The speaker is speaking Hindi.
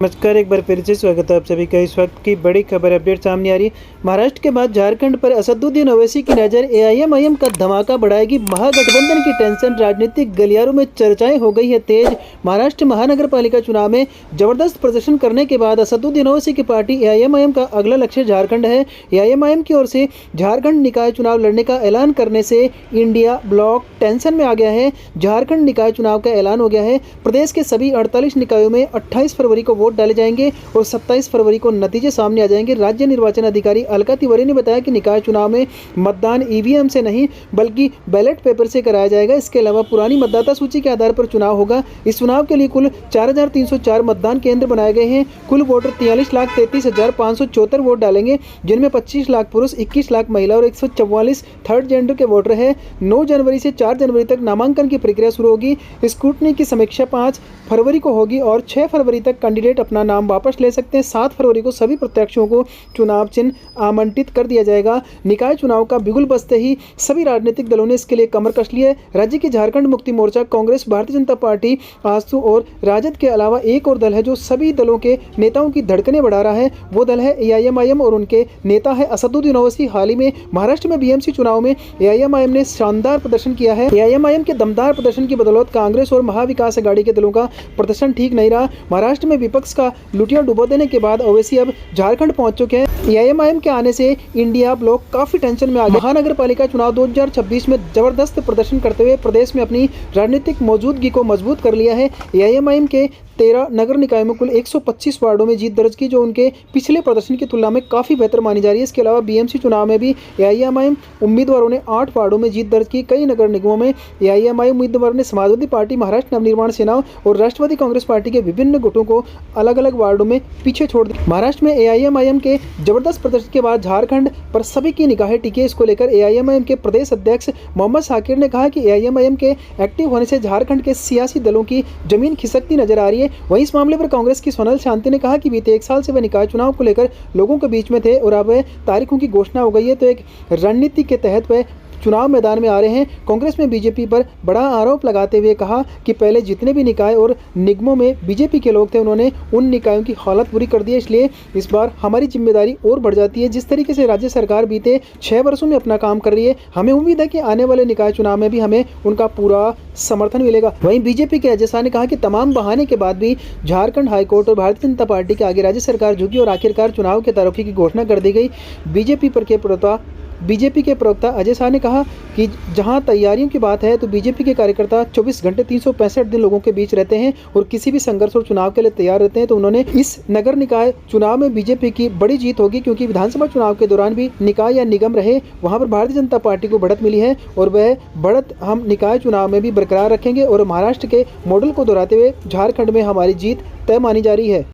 नमस्कार, एक बार फिर से स्वागत है आप सभी का। इस वक्त की बड़ी खबर अपडेट सामने आ रही है। महाराष्ट्र के बाद झारखंड पर असदुद्दीन ओवैसी की नज़र। एआईएमआईएम का धमाका बढ़ाएगी महागठबंधन की टेंशन। राजनीतिक गलियारों में चर्चाएं हो गई है तेज। महाराष्ट्र महानगर पालिका चुनाव में जबरदस्त प्रदर्शन करने के बाद असदुद्दीन ओवैसी की पार्टी एआईएमआईएम का अगला लक्ष्य झारखंड है। एआईएमआईएम की ओर से झारखंड निकाय चुनाव लड़ने का ऐलान करने से इंडिया ब्लॉक टेंशन में आ गया है। झारखंड निकाय चुनाव का ऐलान हो गया है। प्रदेश के सभी 48 निकायों में 28 फरवरी को वोट डाले जाएंगे और 27 फरवरी को नतीजे सामने आ जाएंगे। राज्य निर्वाचन अधिकारी अलका तिवारी ने बताया कि निकाय चुनाव में मतदान ईवीएम से नहीं बल्कि बैलेट पेपर से कराया जाएगा। इसके अलावा पुरानी मतदाता सूची के आधार पर चुनाव होगा। इस चुनाव के लिए कुल 4304 मतदान केंद्र बनाए गए हैं। कुल वोटर 43,33,574 वोट डालेंगे, जिनमें 25 लाख पुरुष, 21 लाख महिला और 144 थर्ड जेंडर के वोटर हैं। 9 जनवरी से 4 जनवरी तक नामांकन की प्रक्रिया शुरू होगी। स्क्रूटनी की समीक्षा 5 फरवरी को होगी और 6 फरवरी तक कैंडिडेट अपना नाम वापस ले सकते हैं। 7 फरवरी को सभी प्रत्याशियों को चुनाव चिन्ह आवंटित कर दिया जाएगा। निकाय चुनाव का बिगुल बजते ही सभी राजनीतिक दलों ने इसके लिए कमर कस ली है। राज्य की झारखंड मुक्ति मोर्चा, कांग्रेस, भारतीय जनता पार्टी, आजसू और राजद के अलावा एक और दल है जो सभी दलों के नेताओं की धड़कनें बढ़ा रहा है। वो दल है एआईएमआईएम और उनके नेता है असदुद्दीन ओवैसी। हाल ही में महाराष्ट्र में बीएमसी चुनाव में एआईएमआईएम ने शानदार प्रदर्शन किया है। एआईएमआईएम के दमदार प्रदर्शन की बदौलत कांग्रेस और महाविकास अघाड़ी के दलों का प्रदर्शन ठीक नहीं रहा। महाराष्ट्र में विपक्ष का लुटिया डुबो देने के बाद ओवैसी अब झारखंड पहुंच चुके हैं। एआईएमआईएम के आने से इंडिया ब्लॉक काफी टेंशन में आ गया। महानगर पालिका चुनाव 2026 में जबरदस्त प्रदर्शन करते हुए प्रदेश में अपनी राजनीतिक मौजूदगी को मजबूत कर लिया है। एआईएमआईएम के 13 नगर निकायों में कुल 125 वार्डों में जीत दर्ज की, जो उनके पिछले प्रदर्शन की तुलना में काफ़ी बेहतर मानी जा रही है। इसके अलावा बीएमसी चुनाव में भी एआईएमआईएम उम्मीदवारों ने 8 वार्डों में जीत दर्ज की। कई नगर निगमों में एआईएमआईएम उम्मीदवारों ने समाजवादी पार्टी, महाराष्ट्र नवनिर्माण सेना और राष्ट्रवादी कांग्रेस पार्टी के विभिन्न गुटों को अलग अलग वार्डों में पीछे छोड़ दिया। महाराष्ट्र में एआईएमआईएम के जबरदस्त प्रदर्शन के बाद झारखंड पर सभी की निगाहें टिकी। इसको लेकर एआईएमआईएम के प्रदेश अध्यक्ष मोहम्मद शाकिर ने कहा कि एआईएमआईएम के एक्टिव होने से झारखंड के सियासी दलों की जमीन खिसकती नजर आ रही है। वहीं इस मामले पर कांग्रेस की सोनल शांति ने कहा कि बीते 1 साल से वह निकाय चुनाव को लेकर लोगों के बीच में थे और अब तारीखों की घोषणा हो गई है, तो एक रणनीति के तहत वह चुनाव मैदान में आ रहे हैं। कांग्रेस में बीजेपी पर बड़ा आरोप लगाते हुए कहा कि पहले जितने भी निकाय और निगमों में बीजेपी के लोग थे, उन्होंने उन निकायों की हालत बुरी कर दी है। इसलिए इस बार हमारी जिम्मेदारी और बढ़ जाती है। जिस तरीके से राज्य सरकार बीते 6 वर्षों में अपना काम कर रही है, हमें उम्मीद है कि आने वाले निकाय चुनाव में भी हमें उनका पूरा समर्थन मिलेगा। वहीं बीजेपी के अजय शाह ने कहा कि तमाम बहाने के बाद भी झारखंड हाईकोर्ट और भारतीय जनता पार्टी के आगे राज्य सरकार झुकी और आखिरकार चुनाव के तारीखों की घोषणा कर दी गई। बीजेपी के प्रवक्ता अजय शाह ने कहा कि जहां तैयारियों की बात है तो बीजेपी के कार्यकर्ता 24 घंटे 365 दिन लोगों के बीच रहते हैं और किसी भी संघर्ष और चुनाव के लिए तैयार रहते हैं। तो उन्होंने इस नगर निकाय चुनाव में बीजेपी की बड़ी जीत होगी, क्योंकि विधानसभा चुनाव के दौरान भी निकाय या निगम रहे, वहां पर भारतीय जनता पार्टी को बढ़त मिली है और वह बढ़त हम निकाय चुनाव में भी बरकरार रखेंगे और महाराष्ट्र के मॉडल को दोहराते हुए झारखंड में हमारी जीत तय मानी जा रही है।